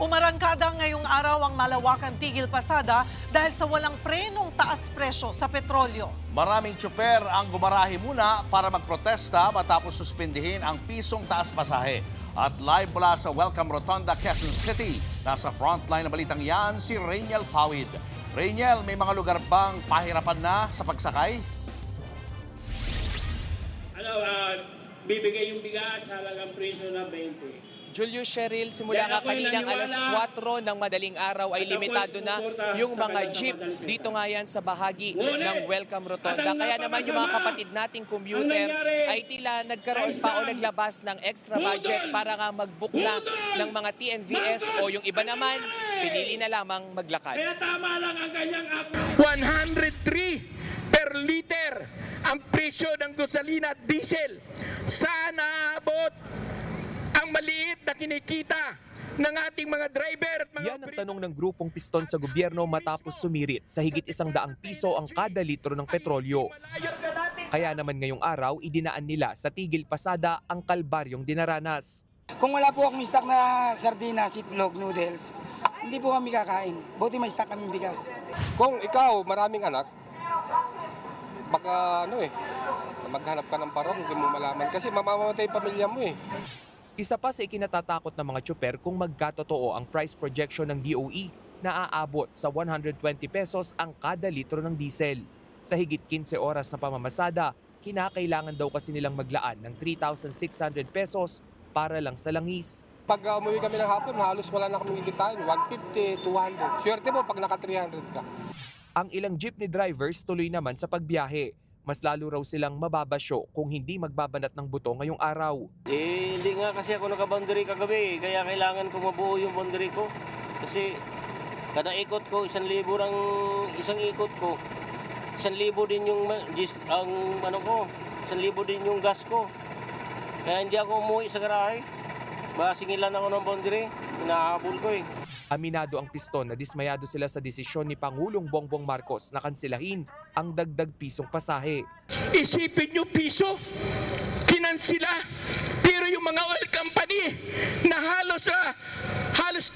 Umarangkada ngayong araw ang malawakan tigil pasada dahil sa walang prenong taas presyo sa petrolyo. Maraming tsuper ang gumarahi muna para magprotesta matapos suspindihin ang pisong taas pasahe. At live mula sa Welcome Rotonda, Quezon City, nasa frontline na balitang yan si Rainiel Pawid. Rainiel, may mga lugar bang pahirapan na sa pagsakay? Bibigay yung bigas, halagang presyo na 20. Julius Cheryl, simula nga kaninang alas 4 ng madaling araw ay limitado na yung mga jeep dito nga yan sa bahagi ng Welcome Rotonda. Kaya naman yung mga kapatid nating commuter ay tila nagkaroon pa o naglabas ng extra budget para nga mag-book na ng mga TNVS o yung iba naman, pinili na lamang maglakad. Kaya tama lang ang kanyang 103 per liter ang presyo ng gasolina at diesel. Sana abot ang maliit na kinikita ng ating mga driver at mga... Yan ang tanong ng grupong piston sa gobyerno matapos sumirit sa higit 100 piso ang kada litro ng petrolyo. Kaya naman ngayong araw, idinaan nila sa tigil pasada ang kalbaryong dinaranas. Kung wala po akong stock na sardinas, itlog, noodles, hindi po kami kakain. Buti may stock kami bigas. Kung ikaw maraming anak, baka maghanap ka ng parang hindi mo malaman kasi mamamatay yung pamilya mo eh. Isa pa sa ikinatatakot ng mga tsuper kung magkatotoo ang price projection ng DOE na aabot sa 120 pesos ang kada litro ng diesel. Sa higit 15 oras na pamamasada, kinakailangan daw kasi nilang maglaan ng 3,600 pesos para lang sa langis. Pag umuwi kami ng hapon, halos wala na kami kikitain, 150, 200. Swerte mo pag naka 300 ka. Ang ilang jeepney drivers tuloy naman sa pagbiyahe. Mas lalo raw silang mababasyo kung hindi magbabanat ng buto ngayong araw. Hindi nga kasi ako naka-boundary kagabi, kaya kailangan ko mabuo yung boundary ko. Kasi kada ikot ko, 1,000 ang isang ikot ko. 1,000 din yung ang 1,000 din yung gas ko. Kaya hindi ako umuwi sa garahe. Singilan ako ng boundary, inahabol ko eh. Aminado ang piston na dismayado sila sa desisyon ni Pangulong Bongbong Marcos na kansilahin ang dagdag pisong pasahe. Isipin nyo piso, kinansila. Pero yung mga oil company na halos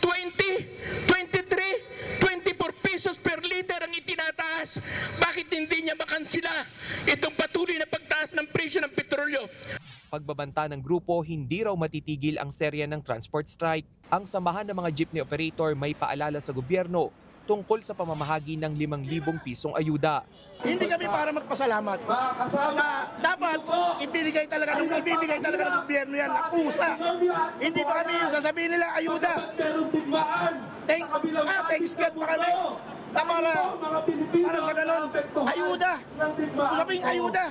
20, 23, 24 pesos per liter ang itinataas. Bakit hindi niya makansila itong patuloy na pagtaas ng presyo ng petrolyo? Pagbabanta ng grupo, hindi raw matitigil ang serya ng transport strike. Ang samahan ng mga jeepney operator may paalala sa gobyerno tungkol sa pamamahagi ng 5,000 pisong ayuda. Hindi kami para magpasalamat na dapat ibibigay talaga ng gobyerno yan na kusa. Hindi pa kami yung sasabihin nila ayuda. Thanks God pa kami. Na para sa ganon, ayuda. Usaping ayuda.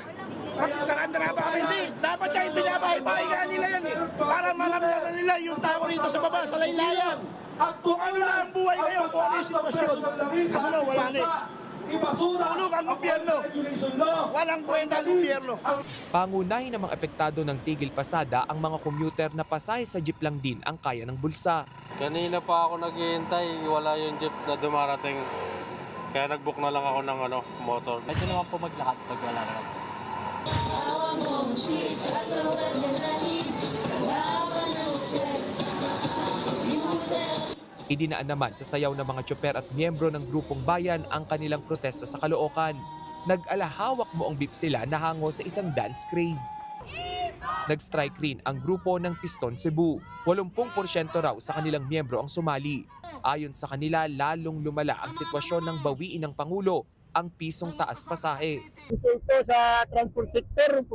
Magkaranda pa kami. Hindi. Dapat kayo binabahay-bahay nila yan eh. Para maramdaman nila yung tao rito sa baba, sa laylayan. Kung ano na ang buhay ngayon, kung ano yung sitwasyon. Kasi wala na eh. Tulog ang gobyerno. Walang kwenta ang gobyerno. Pangunahin ng mga apektado ng tigil pasada ang mga commuter na pasahe sa jeep lang din ang kaya ng bulsa. Kanina pa ako naghihintay, wala yung jeep na dumarating. Kaya nag-book na lang ako ng motor. Ito naman po maglakad pag wala naman. Idinaan naman sa sayaw ng mga tsuper at miyembro ng grupong bayan ang kanilang protesta sa Caloocan. Nag-alahawak mo ang beep sila na hango sa isang dance craze. Nag-strike rin ang grupo ng Piston Cebu. 80% raw sa kanilang miyembro ang sumali. Ayon sa kanila, lalong lumala ang sitwasyon ng bawiin ng Pangulo ang pisong taas pasahe. Ito sa transport sector,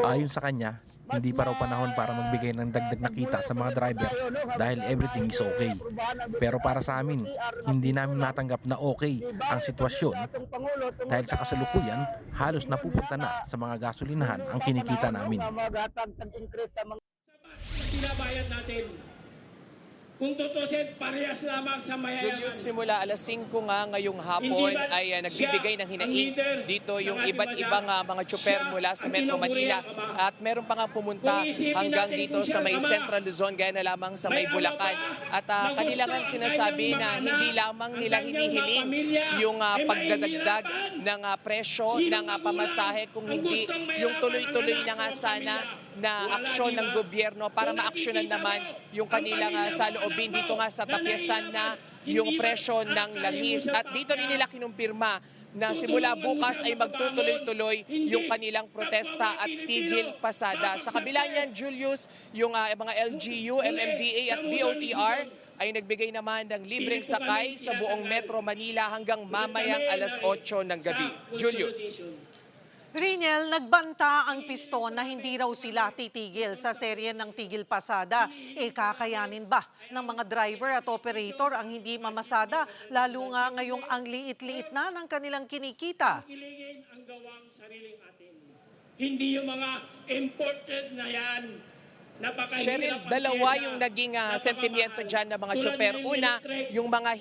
Ayon sa kanya, hindi pa raw panahon para magbigay ng dagdag na kita sa mga driver dahil everything is okay. Pero para sa amin, hindi namin matanggap na okay ang sitwasyon dahil sa kasalukuyan, halos napupunta na sa mga gasolinahan ang kinikita namin. Binabayad natin. Kung tutusin, parehas lamang sa mayayaman. Julius, simula alas 5 nga ngayong hapon ay nagbibigay ng hinaing dito yung iba't ibang mga tsuper mula sa Metro Manila at meron pa nga pumunta hanggang dito sa may Central Luzon gaya na lamang sa may Bulacan at kanila nga sinasabi na hindi lamang nila hinihiling yung pagdadagdag ng presyo ng pamasahe kung hindi yung tuloy-tuloy na nga sana na aksyon ng gobyerno para maaksyonan naman yung kanilang saloobin dito nga sa tapyasan na yung presyo ng langis. At dito rin nila kinumpirma na simula bukas ay magtutuloy-tuloy yung kanilang protesta at tigil pasada. Sa kabila niyan, Julius, yung mga LGU, MMDA at DOTR ay nagbigay naman ng libreng sakay sa buong Metro Manila hanggang mamayang alas 8 ng gabi. Julius. Riniel, nagbanta ang piston na hindi raw sila titigil sa serye ng tigil pasada. Kakayanin ba ng mga driver at operator ang hindi mamasada, lalo nga ngayong ang liit-liit na ng kanilang kinikita? Kilingin ang gawang sariling atin. Hindi yung mga imported na yan. Cheryl, dalawa yung naging sentimiento dyan ng mga tsoper. Una, yung mga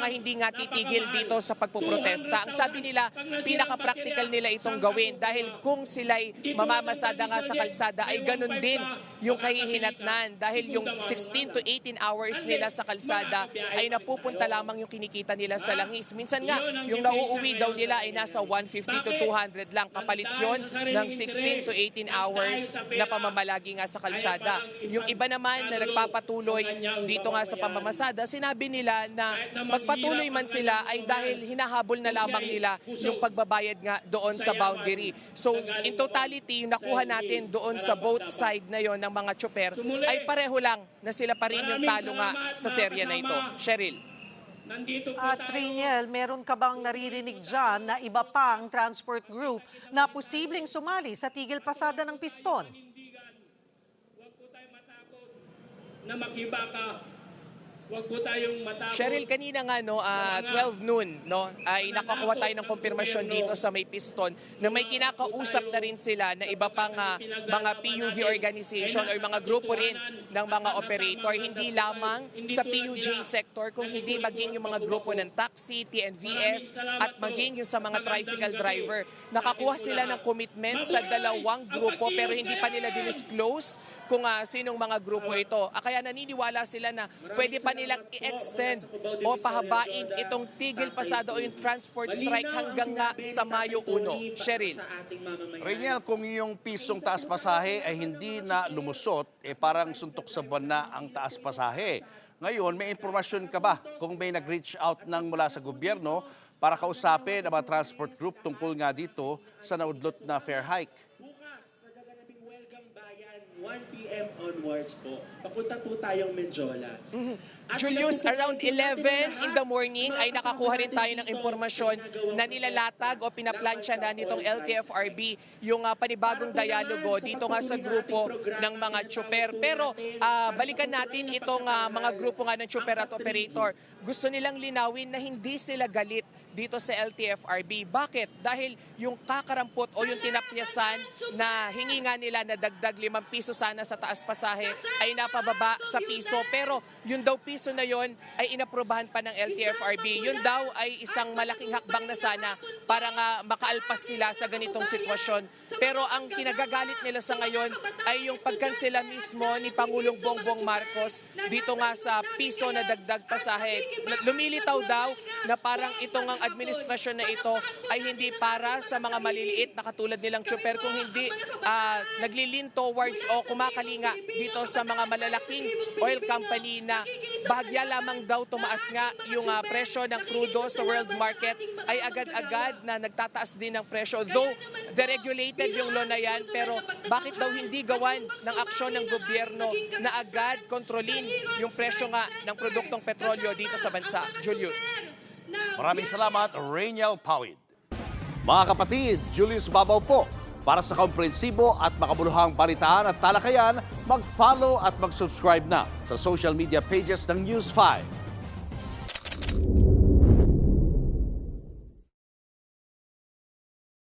hindi nga titigil dito sa pagpuprotesta. Ang sabi nila, pinaka-practical nila itong gawin dahil kung sila'y mamamasada nga sa kalsada ay ganun din yung kahihinatnan dahil yung 16 to 18 hours nila sa kalsada ay napupunta lamang yung kinikita nila sa langis. Minsan nga, yung nauuwi daw nila ay nasa 150 to 200 lang. Kapalit yon ng 16 to 18 hours na pamamalagi nga sa kalsada. Yung iba naman na nagpapatuloy dito nga sa pamamasada, sinabi nila na magpatuloy man sila ay dahil hinahabol na lamang nila yung pagbabayad nga doon sa boundary. So in totality, yung nakuha natin doon sa both side na yon ng mga tsoper ay pareho lang na sila pa rin yung talo nga sa serye na ito. Cheryl. At Riniel, meron ka bang naririnig dyan na iba pa ang transport group na posibleng sumali sa tigil pasada ng piston? Huwag po tayo matakot na makibaka. Huwag po tayong matakot. Cheryl, kanina nga 12 noon ay nakakuha tayo ng konfirmasyon dito sa may piston na may kinakausap na rin sila na iba pang mga PUV organization o mga grupo rin ng mga operator. Hindi lamang sa PUJ sector, kung hindi maging yung mga grupo ng taxi, TNVS at maging yung sa mga tricycle driver. Nakakuha sila ng commitment sa dalawang grupo pero hindi pa nila disclose kung sinong mga grupo ito. Kaya naniniwala sila na pwede pa nilang i-extend o pahabain itong tigil pasada o yung transport strike hanggang nga sa Mayo 1. Cheryl. Riniel, kung yung pisong taas pasahe ay hindi na lumusot, parang suntok sa buwan na ang taas pasahe. Ngayon, may impormasyon ka ba kung may nag-reach out ng mula sa gobyerno para kausapin ang mga transport group tungkol nga dito sa naudlot na fare hike? 1 p.m. onwards po. Papunta po tayong Menjola. Julius, around 11 in the morning ay nakakuha rin tayo ng impormasyon na nilalatag o pinaplansya na nitong LTFRB yung panibagong dialogo dito nga sa grupo ng mga tsoper. Pero balikan natin itong mga grupo nga ng tsoper at operator. Gusto nilang linawin na hindi sila galit dito sa LTFRB. Bakit? Dahil yung kakarampot o yung tinapyasan na hingi nga nila na dagdag 5 piso sana sa taas pasahe ay napababa sa piso. Pero yun daw piso na yon ay inaprobahan pa ng LTFRB. Yun daw ay isang malaking hakbang na sana para nga makaalpas sila sa ganitong sitwasyon. Pero ang kinagagalit nila sa ngayon ay yung pagkansela mismo ni Pangulong Bongbong Marcos dito nga sa piso na dagdag pasahe. Lumilitaw daw na parang itong ang administrasyon na ito ay hindi para sa mga maliliit na katulad nilang tsoper, kung hindi naglilin towards o kumakalinga dito sa mga malalaking oil company na bahagya lamang daw tumaas nga yung presyo ng crudo sa world market ay agad-agad na nagtataas din ng presyo. Though deregulated yung law na yan, pero bakit daw hindi gawan ng aksyon ng gobyerno na agad kontrolin yung presyo nga ng produktong petrolyo dito sa bansa? Julius. Maraming salamat, Raniel Pawid. Mga kapatid, Julius Babaw po. Para sa komprehensibo at makabuluhang balitaan at talakayan, mag-follow at mag-subscribe na sa social media pages ng News 5.